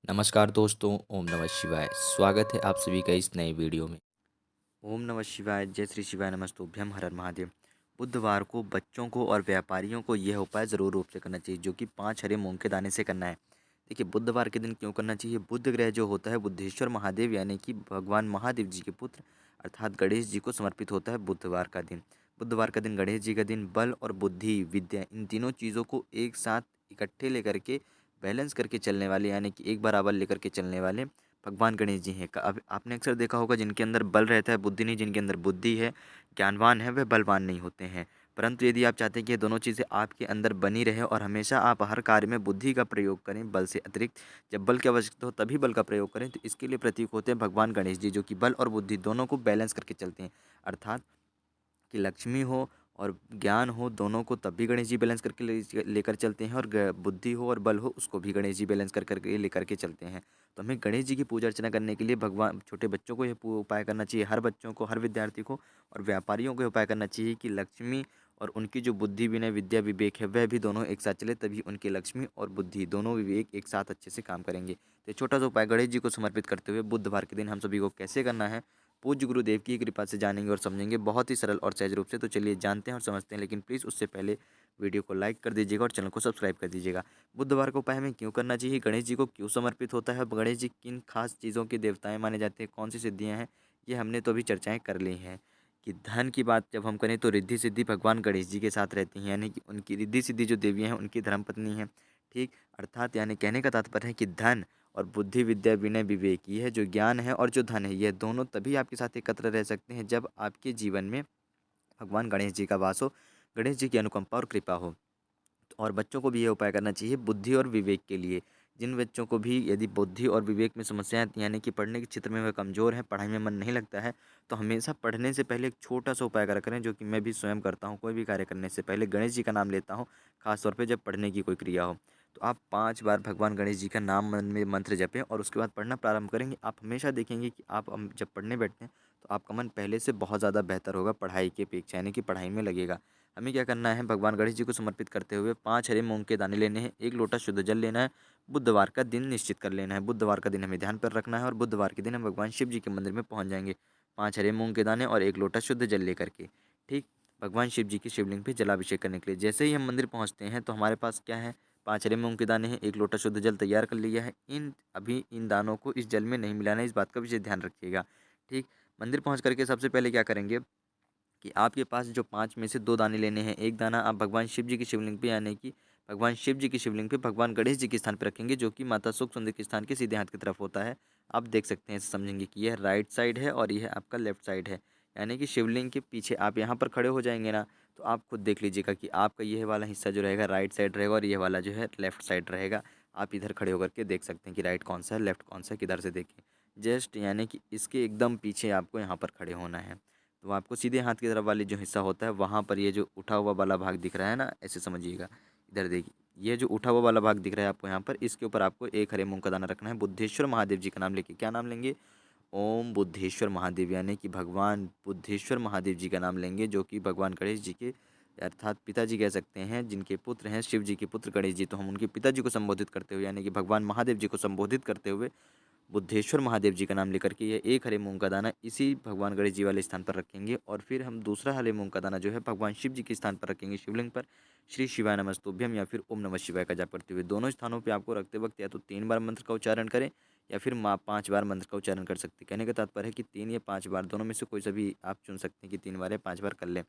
नमस्कार दोस्तों, ओम नमः शिवाय। स्वागत है आप सभी का इस नए वीडियो में। ओम नमः शिवाय, जय श्री शिवाय, नमस्तुभ्यम, हर हर महादेव। बुधवार को बच्चों को और व्यापारियों को यह उपाय ज़रूर रूप से करना चाहिए, जो कि 5 हरे मूंग के दाने से करना है। देखिए, बुधवार के दिन क्यों करना चाहिए? बुध ग्रह जो होता है बुद्धेश्वर महादेव यानी कि भगवान महादेव जी के पुत्र अर्थात गणेश जी को समर्पित होता है बुधवार का दिन। बुधवार का दिन गणेश जी का दिन बल और बुद्धि, विद्या, इन तीनों चीज़ों को एक साथ इकट्ठे लेकर के बैलेंस करके चलने वाले यानी कि एक बराबर लेकर के चलने वाले भगवान गणेश जी हैं। अब आपने अक्सर देखा होगा, जिनके अंदर बल रहता है बुद्धि नहीं, जिनके अंदर बुद्धि है ज्ञानवान है, वह बलवान नहीं होते हैं। परंतु यदि आप चाहते हैं कि ये दोनों चीज़ें आपके अंदर बनी रहे और हमेशा आप हर कार्य में बुद्धि का प्रयोग करें बल से अतिरिक्त, जब बल की आवश्यकता हो तभी बल का प्रयोग करें, तो इसके लिए प्रतीक होते हैं भगवान गणेश जी, जो कि बल और बुद्धि दोनों को बैलेंस करके चलते हैं। अर्थात कि लक्ष्मी हो और ज्ञान हो, दोनों को तब भी गणेश जी बैलेंस करके लेकर चलते हैं, और बुद्धि हो और बल हो, उसको भी गणेश जी बैलेंस कर करके लेकर के चलते हैं। तो हमें गणेश जी की पूजा अर्चना करने के लिए भगवान छोटे बच्चों को यह उपाय करना चाहिए, हर बच्चों को, हर विद्यार्थी को, और व्यापारियों को यह उपाय करना चाहिए कि लक्ष्मी और उनकी जो बुद्धि, विनय, विद्या, विवेक है, वह भी दोनों एक साथ चले, तभी उनकी लक्ष्मी और बुद्धि दोनों विवेक एक साथ अच्छे से काम करेंगे। तो ये छोटा सा उपाय गणेश जी को समर्पित करते हुए बुधवार के दिन हम सभी को कैसे करना है, पूज्य गुरुदेव की कृपा से जानेंगे और समझेंगे, बहुत ही सरल और सहज रूप से। तो चलिए जानते हैं और समझते हैं, लेकिन प्लीज़ उससे पहले वीडियो को लाइक कर दीजिएगा और चैनल को सब्सक्राइब कर दीजिएगा। बुधवार को उपाय हमें क्यों करना चाहिए, गणेश जी को क्यों समर्पित होता है, गणेश जी किन खास चीज़ों के देवताएं माने जाते हैं, कौन सी सिद्धियाँ हैं, ये हमने तो अभी चर्चाएँ कर ली हैं। कि धन की बात जब हम करें तो रिद्धि सिद्धि भगवान गणेश जी के साथ रहती हैं, यानी कि उनकी रिद्धि सिद्धि जो देवियाँ हैं उनकी धर्मपत्नी हैं। ठीक, अर्थात यानी कहने का तात्पर्य है कि धन और बुद्धि, विद्या, विनय, विवेक, यह जो ज्ञान है और जो धन है, यह दोनों तभी आपके साथ एकत्र रह सकते हैं जब आपके जीवन में भगवान गणेश जी का वास हो, गणेश जी की अनुकंपा और कृपा हो। और बच्चों को भी ये उपाय करना चाहिए बुद्धि और विवेक के लिए। जिन बच्चों को भी यदि बुद्धि और विवेक में समस्याएं आती हैं, यानी कि पढ़ने के क्षेत्र में वह कमज़ोर हैं, पढ़ाई में मन नहीं लगता है, तो हमेशा पढ़ने से पहले एक छोटा सा उपाय करा करें, जो कि मैं भी स्वयं करता हूँ। कोई भी कार्य करने से पहले गणेश जी का नाम लेता हूँ, खासतौर पे जब पढ़ने की कोई क्रिया हो। तो आप 5 बार भगवान गणेश जी का नाम मन में मंत्र जपें और उसके बाद पढ़ना प्रारंभ करेंगे। आप हमेशा देखेंगे कि आप जब पढ़ने बैठते हैं तो आपका मन पहले से बहुत ज़्यादा बेहतर होगा पढ़ाई की अपेक्षा, यानी कि पढ़ाई में लगेगा। हमें क्या करना है, भगवान गणेश जी को समर्पित करते हुए 5 हरे मूंग के दाने लेने हैं, 1 लोटा शुद्ध जल लेना है, बुधवार का दिन निश्चित कर लेना है। बुधवार का दिन हमें ध्यान पर रखना है और बुधवार के दिन हम भगवान शिव जी के मंदिर में पहुंच जाएंगे, 5 हरे मूंग के दाने और 1 लोटा शुद्ध जल लेकर के। ठीक, भगवान शिव जी के शिवलिंग पे जलाभिषेक करने के लिए जैसे ही हम मंदिर पहुँचते हैं तो हमारे पास क्या है, 5 हरे मूंग के दाने हैं, 1 लोटा शुद्ध जल तैयार कर लिया है। इन दानों को इस जल में नहीं मिलाना है, इस बात का विशेष ध्यान रखिएगा। ठीक, मंदिर पहुँच करके सबसे पहले क्या करेंगे कि आपके पास जो 5 में से 2 दाने लेने हैं, 1 दाना आप भगवान शिव जी की शिवलिंग पे, यानी कि भगवान शिव जी की शिवलिंग पे भगवान गणेश जी के स्थान पे रखेंगे, जो कि माता सुख सुंदरी के स्थान के सीधे हाथ की तरफ होता है। आप देख सकते हैं, इसे समझेंगे कि यह राइट साइड है और यह आपका लेफ्ट साइड है, यानी कि शिवलिंग के पीछे आप यहाँ पर खड़े हो जाएंगे ना, तो आप खुद देख लीजिएगा कि आपका यह वाला हिस्सा जो रहेगा राइट साइड रहेगा और यह वाला जो है लेफ्ट साइड रहेगा। आप इधर खड़े होकर के देख सकते हैं कि राइट कौन सा है, लेफ्ट कौन सा है, किधर से देखें। जस्ट यानी कि इसके एकदम पीछे आपको यहाँ पर खड़े होना है। तो आपको सीधे हाथ की तरफ वाली जो हिस्सा होता है, वहाँ पर ये जो उठा हुआ वाला भाग दिख रहा है ना, ऐसे समझिएगा। इधर देखिए, ये जो उठा हुआ वाला भाग दिख रहा है आपको यहाँ पर, इसके ऊपर आपको 1 हरे मूंग का दाना रखना है। बुद्धेश्वर महादेव जी का नाम लेके, क्या नाम लेंगे? ओम बुद्धेश्वर महादेव, यानी कि भगवान बुद्धेश्वर महादेव जी का नाम लेंगे, जो कि भगवान गणेश जी के अर्थात पिताजी कह सकते हैं, जिनके पुत्र हैं शिव जी के पुत्र गणेश जी। तो हम उनके पिताजी को संबोधित करते हुए, यानी कि भगवान महादेव जी को संबोधित करते हुए बुद्धेश्वर महादेव जी का नाम लेकर के ये 1 हरे मूंग का दाना इसी भगवान गणेश जी वाले स्थान पर रखेंगे, और फिर हम दूसरा हरे मूंग का दाना जो है भगवान शिव जी के स्थान पर रखेंगे, शिवलिंग पर। श्री शिवाय नमस्तुभ्यम या फिर ओम नमः शिवाय का जाप करते हुए दोनों स्थानों पे आपको रखते वक्त या तो 3 बार मंत्र का उच्चारण करें या फिर 5 बार मंत्र का उच्चारण कर सकते हैं। कहने का तात्पर्य है कि 3 या 5 बार दोनों में से कोई सा भी आप चुन सकते हैं कि 3 बार या 5 बार कर लें।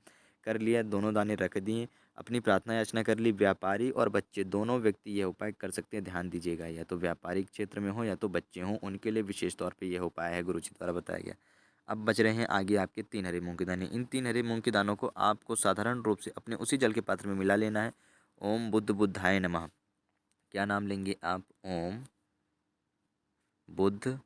कर लिया, दोनों दाने रख दिए, अपनी प्रार्थना याचना कर ली। व्यापारी और बच्चे दोनों व्यक्ति यह उपाय कर सकते हैं, ध्यान दीजिएगा। या तो व्यापारिक क्षेत्र में हो या तो बच्चे हों, उनके लिए विशेष तौर पे यह उपाय है, गुरु जी द्वारा बताया गया। अब बच रहे हैं आगे आपके 3 हरे मूंग के दाने। इन 3 हरे मूंग के दानों को आपको साधारण रूप से अपने उसी जल के पात्र में मिला लेना है। ओम बुद्ध बुद्धाय नमः, क्या नाम लेंगे आप? ओम बुद्ध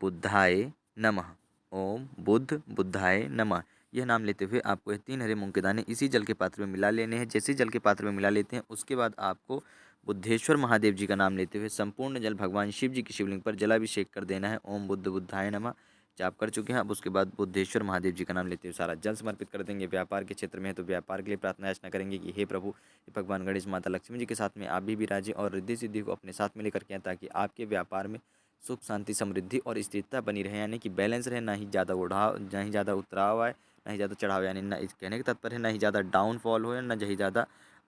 बुद्धाय नमः, ओम बुद्ध बुद्धाय नमः। यह नाम लेते हुए आपको यह 3 हरे मूंग के दाने इसी जल के पात्र में मिला लेने हैं। जैसे जल के पात्र में मिला लेते हैं, उसके बाद आपको बुद्धेश्वर महादेव जी का नाम लेते हुए संपूर्ण जल भगवान शिव जी की शिवलिंग पर जलाभिषेक कर देना है। ओम बुद्ध बुद्धाय नमः जाप कर चुके हैं, अब उसके बाद बुद्धेश्वर महादेव जी का नाम लेते हुए सारा जल समर्पित कर देंगे। व्यापार के क्षेत्र में है तो व्यापार के लिए प्रार्थना याचना करेंगे कि हे प्रभु, हे भगवान गणेश, माता लक्ष्मी जी के साथ में आप भी विराजें और रिद्धि सिद्धि को अपने साथ में लेकर के आएं, ताकि आपके व्यापार में सुख शांति समृद्धि और स्थिरता बनी रहे, यानी कि बैलेंस रहे, ना ही ज़्यादा उड़ाव, ना ही ज़्यादा उतराव आए, ना ही ज़्यादा चढ़ाव, यानी ना, इस कहने का तात्पर्य है ना ही ज़्यादा डाउनफॉल हो, ना ही ज़्यादा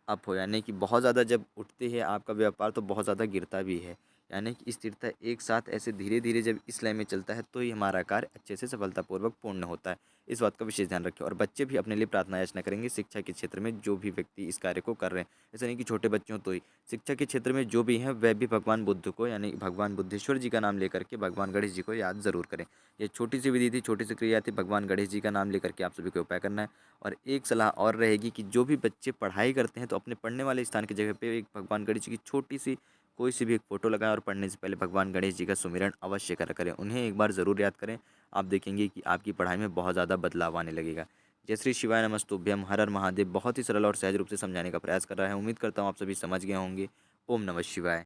अप हो, यानी कि बहुत ज़्यादा जब उठती है आपका व्यापार तो बहुत ज़्यादा गिरता भी है। यानी कि स्थिरता एक साथ ऐसे धीरे धीरे जब इस लय में चलता है तो ही हमारा कार्य अच्छे से सफलतापूर्वक पूर्ण होता है। इस बात का विशेष ध्यान रखें और बच्चे भी अपने लिए प्रार्थना याचना करेंगे शिक्षा के क्षेत्र में जो भी व्यक्ति इस कार्य को कर रहे हैं। ऐसा नहीं कि छोटे बच्चों तो ही, शिक्षा के क्षेत्र में जो भी हैं वह भी भगवान बुद्ध को, यानी भगवान बुद्धेश्वर जी का नाम लेकर के भगवान गणेश जी को याद ज़रूर करें। ये छोटी सी विधि थी, छोटी सी क्रिया थी, भगवान गणेश जी का नाम लेकर के आप सभी को उपाय करना है। और एक सलाह और रहेगी कि जो भी बच्चे पढ़ाई करते हैं तो अपने पढ़ने वाले स्थान की जगह पे एक भगवान गणेश जी की छोटी सी कोई सी भी एक फ़ोटो लगाएं और पढ़ने से पहले भगवान गणेश जी का सुमिरन अवश्य करा करें। उन्हें एक बार ज़रूर याद करें। आप देखेंगे कि आपकी पढ़ाई में बहुत ज़्यादा बदलाव आने लगेगा। जय श्री शिवाय नमस्तुभ्यम। हर हर महादेव बहुत ही सरल और सहज रूप से समझाने का प्रयास कर रहा है। उम्मीद करता हूँ आप सभी समझ गए होंगे। ओम नमः शिवाय।